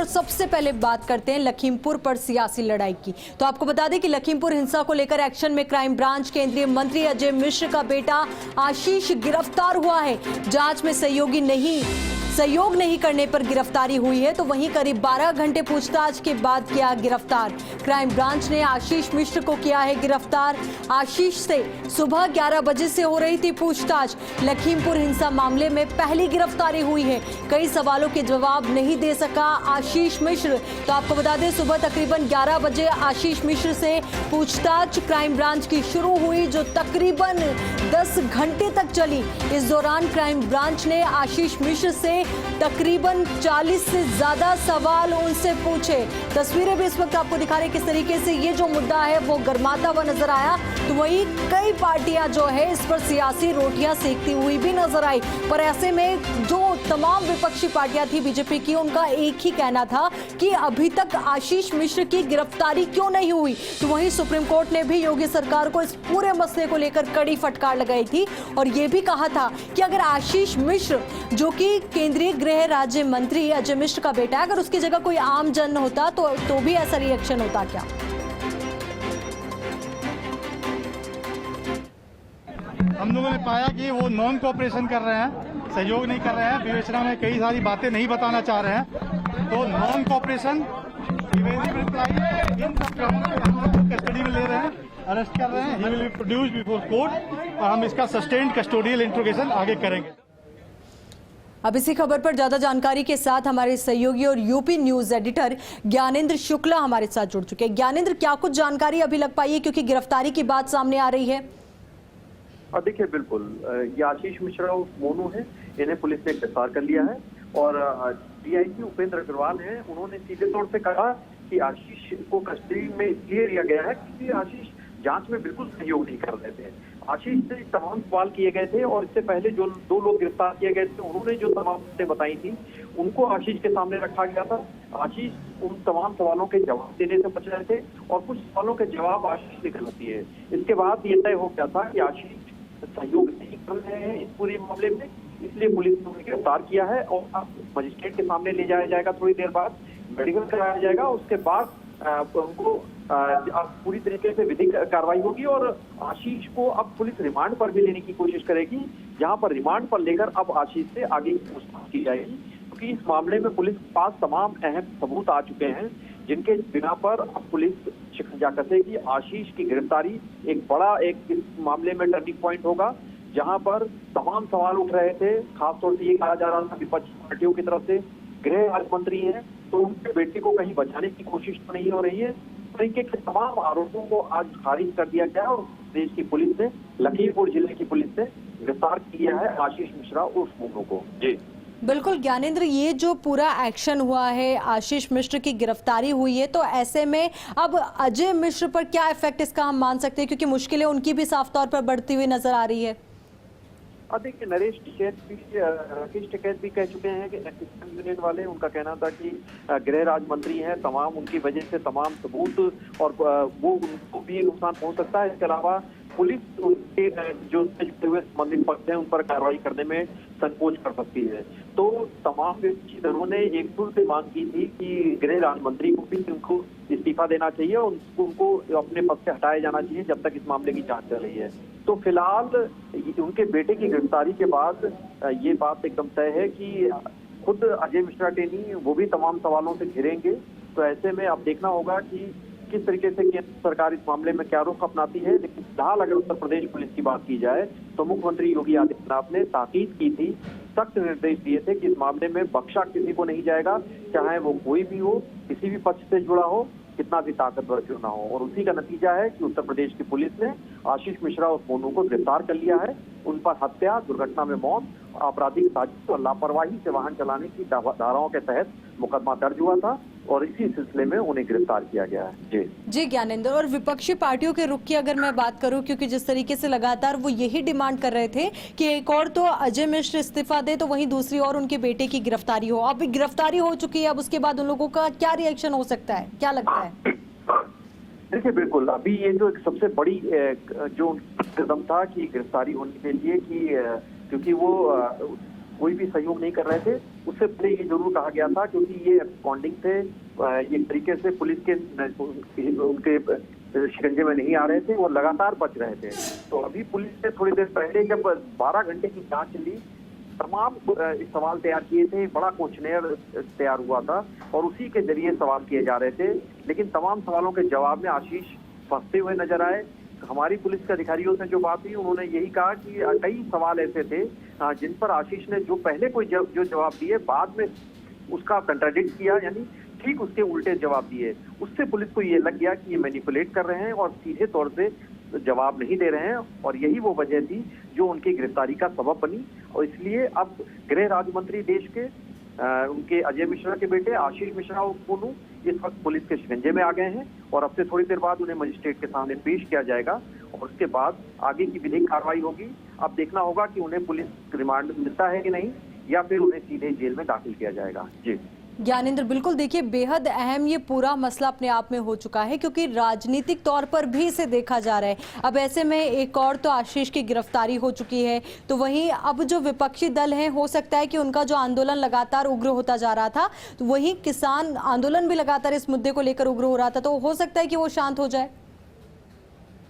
पर सबसे पहले बात करते हैं लखीमपुर पर सियासी लड़ाई की। तो आपको बता दें कि लखीमपुर हिंसा को लेकर एक्शन में क्राइम ब्रांच केंद्रीय मंत्री अजय मिश्र का बेटा आशीष गिरफ्तार हुआ है। जांच में सहयोग नहीं करने पर गिरफ्तारी हुई है। तो वहीं करीब 12 घंटे पूछताछ के बाद किया गिरफ्तार। क्राइम ब्रांच ने आशीष मिश्र को किया है गिरफ्तार। आशीष से सुबह 11 बजे से हो रही थी पूछताछ। लखीमपुर हिंसा मामले में पहली गिरफ्तारी हुई है। कई सवालों के जवाब नहीं दे सका आशीष मिश्र। तो आपको बता दें सुबह तकरीबन 11 बजे आशीष मिश्र से पूछताछ क्राइम ब्रांच की शुरू हुई, जो तकरीबन 10 घंटे तक चली। इस दौरान क्राइम ब्रांच ने आशीष मिश्र से तकरीबन 40 से ज्यादा सवाल उनसे पूछे। तस्वीरें भी इस वक्त आपको दिखा रहे किस तरीके से ये जो मुद्दा है वो गर्माता हुआ नजर आया। तो वही कई पार्टियां जो है इस पर सियासी रोटियां सेकती हुई भी नजर आई। पर ऐसे में जो तमाम विपक्षी पार्टियां थी बीजेपी की, उनका एक ही कहना था कि अभी तक आशीष मिश्र की गिरफ्तारी क्यों नहीं हुई। तो वहीं सुप्रीम कोर्ट ने भी योगी सरकार को इस पूरे मसले को लेकर कड़ी फटकार लगाई थी और ये भी कहा था कि अगर आशीष मिश्र, जो कि केंद्रीय गृह राज्य मंत्री अजय मिश्र का बेटा है, अगर उसकी जगह कोई आम जन होता तो भी ऐसा रिएक्शन होता क्या? हम लोगों ने पाया कि वो नॉन कोऑपरेशन कर रहे हैं, सहयोग नहीं कर रहे हैं, विवेचना में कई सारी बातें नहीं बताना चाह रहे हैं। तो नॉन कोऑपरेशन, इन सब हम कस्टडी में ले रहे हैं, अरेस्ट कर रहे हैं। He will be produced before court और हम इसका सस्टेन्ड कस्टोडियल इंट्रोगेशन आगे करेंगे। अब इसी खबर पर ज्यादा जानकारी के साथ हमारे सहयोगी और UP news editor Gyanendra Shukla हमारे साथ जुड़ चुके हैं। ज्ञानेंद्र, क्या कुछ जानकारी अभी लग पाई है, क्योंकि गिरफ्तारी की बात सामने आ रही है? देखिए, बिल्कुल ये आशीष मिश्रा और मोनू है, इन्हें पुलिस ने गिरफ्तार कर लिया है। और डीआईजी उपेंद्र अग्रवाल हैं, उन्होंने सीधे तौर पे कहा कि आशीष को कस्टडी में इसलिए लिया गया है क्योंकि आशीष जांच में बिल्कुल सहयोग नहीं कर रहे थे। आशीष से तमाम सवाल किए गए थे और इससे पहले जो 2 लोग गिरफ्तार किए गए थे, उन्होंने जो तमाम बातें बताई थी उनको आशीष के सामने रखा गया था। आशीष उन तमाम सवालों के जवाब देने से बच रहे थे और कुछ सवालों के जवाब आशीष ने गलत दिए। इसके बाद ये तय हो गया था कि आशीष सहयोग नहीं कर रहे हैं इस पूरे मामले में, इसलिए पुलिस ने उन्हें गिरफ्तार किया है और अब मजिस्ट्रेट के सामने ले जाया जाएगा। थोड़ी देर बाद मेडिकल कराया जाएगा, उसके बाद उनको पूरी तरीके से विधिक कार्रवाई होगी और आशीष को अब पुलिस रिमांड पर भी लेने की कोशिश करेगी, जहां पर रिमांड पर लेकर अब आशीष से आगे की पूछताछ की जाएगी। क्योंकि इस मामले में पुलिस के पास तमाम अहम सबूत आ चुके हैं, जिनके बिना पर अब पुलिस शिकंजा कसेगी। आशीष की गिरफ्तारी एक बड़ा इस मामले में टर्निंग पॉइंट होगा, जहां पर तमाम सवाल उठ रहे थे। खासतौर से ये कहा जा रहा था विपक्षी पार्टियों की तरफ से, गृह राज्य मंत्री हैं तो उनके बेटे को कहीं बचाने की कोशिश तो नहीं हो रही है। इस तरीके के तमाम आरोपों को आज खारिज कर दिया गया और देश की पुलिस ने, लखीमपुर जिले की पुलिस ने गिरफ्तार किया है आशीष मिश्रा उर्फ मोनू को। जी बिल्कुल ज्ञानेंद्र, ये जो पूरा एक्शन हुआ है, आशीष मिश्र की गिरफ्तारी हुई है, तो ऐसे में अब अजय मिश्र पर क्या इफेक्ट इसका हम मान सकते हैं, क्योंकि मुश्किलें उनकी भी साफ तौर पर बढ़ती हुई नजर आ रही है? देखिए, राकेश टिकैत भी कह चुके हैं कि यूनियन वाले, उनका कहना था कि गृह राज्य मंत्री हैं, तमाम उनकी वजह से तमाम सबूत और वो उनको भी नुकसान पहुंच सकता है। इसके अलावा पुलिस उनके जो जुड़े हुए संबंधित पक्ष हैं उन पर कार्रवाई करने में संकोच कर सकती है। तो तमाम विपक्षी दलों ने एक सुर से मांग की थी कि गृह राज्य मंत्री को भी उनको इस्तीफा देना चाहिए और उनको अपने पद से हटाया जाना चाहिए जब तक इस मामले की जांच चल रही है। तो फिलहाल उनके बेटे की गिरफ्तारी के बाद ये बात एकदम तय है कि खुद अजय मिश्रा टेनी वो भी तमाम सवालों से घिरेंगे। तो ऐसे में अब देखना होगा कि किस तरीके से केंद्र सरकार इस मामले में क्या रुख अपनाती है। लेकिन फिलहाल अगर उत्तर प्रदेश पुलिस की बात की जाए तो मुख्यमंत्री योगी आदित्यनाथ ने ताकीद की थी, सख्त निर्देश दिए थे कि इस मामले में बख्शा किसी को नहीं जाएगा, चाहे वो कोई भी हो, किसी भी पक्ष से जुड़ा हो, कितना भी ताकतवर क्यों ना हो। और उसी का नतीजा है कि उत्तर प्रदेश की पुलिस ने आशीष मिश्रा और मोनू को गिरफ्तार कर लिया है। उन पर हत्या, दुर्घटना में मौत, आपराधिक साजिश और लापरवाही से वाहन चलाने की धाराओं के तहत मुकदमा दर्ज हुआ था और इसी सिलसिले में उन्हें गिरफ्तार किया गया है। जी ज्ञानेंद्र, और विपक्षी पार्टियों के रुख की अगर मैं बात करूं, क्योंकि जिस तरीके से लगातार वो यही डिमांड कर रहे थे कि एक और तो अजय मिश्र इस्तीफा दे, तो वहीं दूसरी और उनके बेटे की गिरफ्तारी हो। अब गिरफ्तारी हो चुकी है, अब उसके बाद उन लोगों का क्या रिएक्शन हो सकता है, क्या लगता है? देखिए, बिल्कुल अभी ये जो सबसे बड़ी जो कदम था कि गिरफ्तारी होने के लिए कि क्योंकि वो कोई भी सहयोग नहीं कर रहे थे, उससे पहले ये जरूर कहा गया था, क्योंकि ये एब्सकॉन्डिंग थे, एक तरीके से पुलिस के उनके शिकंजे में नहीं आ रहे थे, वो लगातार बच रहे थे। तो अभी पुलिस ने थोड़ी देर पहले जब 12 घंटे की जांच ली, तमाम सवाल तैयार किए थे, बड़ा क्वेश्चनेयर तैयार हुआ था और उसी के जरिए सवाल किए जा रहे थे। लेकिन तमाम सवालों के जवाब में आशीष फंसते हुए नजर आए। हमारी पुलिस के अधिकारियों से जो बात हुई, उन्होंने यही कहा कि कई सवाल ऐसे थे जिन पर आशीष ने जो पहले कोई जो जवाब दिए, बाद में उसका कंट्राडिक्ट किया, यानी ठीक उसके उल्टे जवाब दिए। उससे पुलिस को ये लग गया कि ये मैनिपुलेट कर रहे हैं और सीधे तौर से जवाब नहीं दे रहे हैं, और यही वो वजह थी जो उनकी गिरफ्तारी का सबब बनी। और इसलिए अब गृह राज्य मंत्री देश के उनके अजय मिश्रा के बेटे आशीष मिश्रा उर्फ मोनू इस वक्त पुलिस के शिकंजे में आ गए हैं और अब से थोड़ी देर बाद उन्हें मजिस्ट्रेट के सामने पेश किया जाएगा और उसके बाद आगे की विधिक कार्रवाई होगी। अब देखना होगा कि उन्हें पुलिस रिमांड मिलता है कि नहीं, या फिर उन्हें सीधे जेल में दाखिल किया जाएगा। जी ज्ञानेंद्र, बिल्कुल देखिए, बेहद अहम ये पूरा मसला अपने आप में हो चुका है, क्योंकि राजनीतिक तौर पर भी इसे देखा जा रहा है। अब ऐसे में एक और तो आशीष की गिरफ्तारी हो चुकी है, तो वहीं अब जो विपक्षी दल हैं, हो सकता है कि उनका जो आंदोलन लगातार उग्र होता जा रहा था, तो वहीं किसान आंदोलन भी लगातार इस मुद्दे को लेकर उग्र हो रहा था, तो हो सकता है कि वो शांत हो जाए।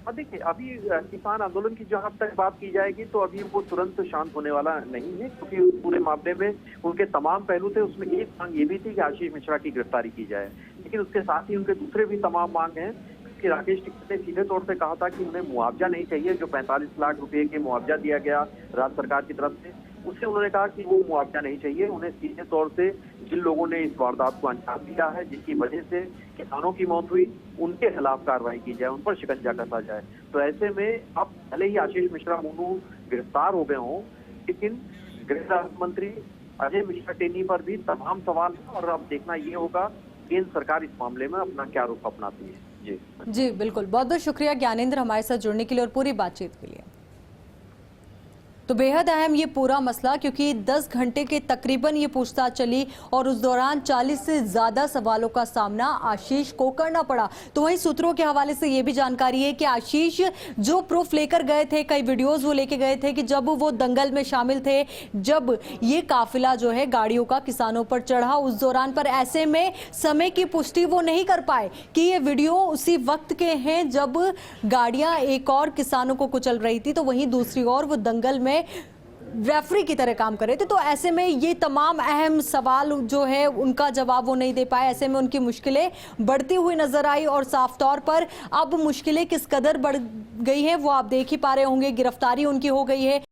देखिए, अभी किसान आंदोलन की जहां तक बात की जाएगी तो अभी वो तुरंत शांत होने वाला नहीं है, क्योंकि पूरे मामले में उनके तमाम पहलू थे। उसमें एक मांग ये भी थी कि आशीष मिश्रा की गिरफ्तारी की जाए, लेकिन उसके साथ ही उनके दूसरे भी तमाम मांग हैं कि राकेश टिकैत ने सीधे तौर से कहा था कि उन्हें मुआवजा नहीं चाहिए। जो 45 लाख रुपए के मुआवजा दिया गया राज्य सरकार की तरफ से, उससे उन्होंने कहा कि वो मुआवजा नहीं चाहिए। उन्हें सीधे तौर से जिन लोगों ने इस वारदात को अंजाम दिया है, जिसकी वजह से किसानों की मौत हुई, उनके खिलाफ कार्रवाई की जाए, उन पर शिकंजा कसा जाए। तो ऐसे में अब भले ही आशीष मिश्रा मोनू गिरफ्तार हो गए हों, लेकिन गृह राज्य मंत्री अजय मिश्रा टेनी पर भी तमाम सवाल हैं और अब देखना ये होगा केंद्र सरकार इस मामले में अपना क्या रुख अपनाती है। जी बिल्कुल, बहुत बहुत शुक्रिया ज्ञानेंद्र हमारे साथ जुड़ने के लिए और पूरी बातचीत के लिए। तो बेहद अहम ये पूरा मसला, क्योंकि 10 घंटे के तकरीबन ये पूछताछ चली और उस दौरान 40 से ज्यादा सवालों का सामना आशीष को करना पड़ा। तो वहीं सूत्रों के हवाले से ये भी जानकारी है कि आशीष जो प्रूफ लेकर गए थे, कई वीडियोस वो लेके गए थे कि जब वो दंगल में शामिल थे, जब ये काफिला जो है गाड़ियों का किसानों पर चढ़ा, उस दौरान पर ऐसे में समय की पुष्टि वो नहीं कर पाए कि ये वीडियो उसी वक्त के हैं जब गाड़ियां एक और किसानों को कुचल रही थी, तो वहीं दूसरी ओर वो दंगल में रेफरी की तरह काम कर रहे थे। तो ऐसे में ये तमाम अहम सवाल जो है उनका जवाब वो नहीं दे पाए। ऐसे में उनकी मुश्किलें बढ़ती हुई नजर आई और साफ तौर पर अब मुश्किलें किस कदर बढ़ गई हैं वो आप देख ही पा रहे होंगे। गिरफ्तारी उनकी हो गई है।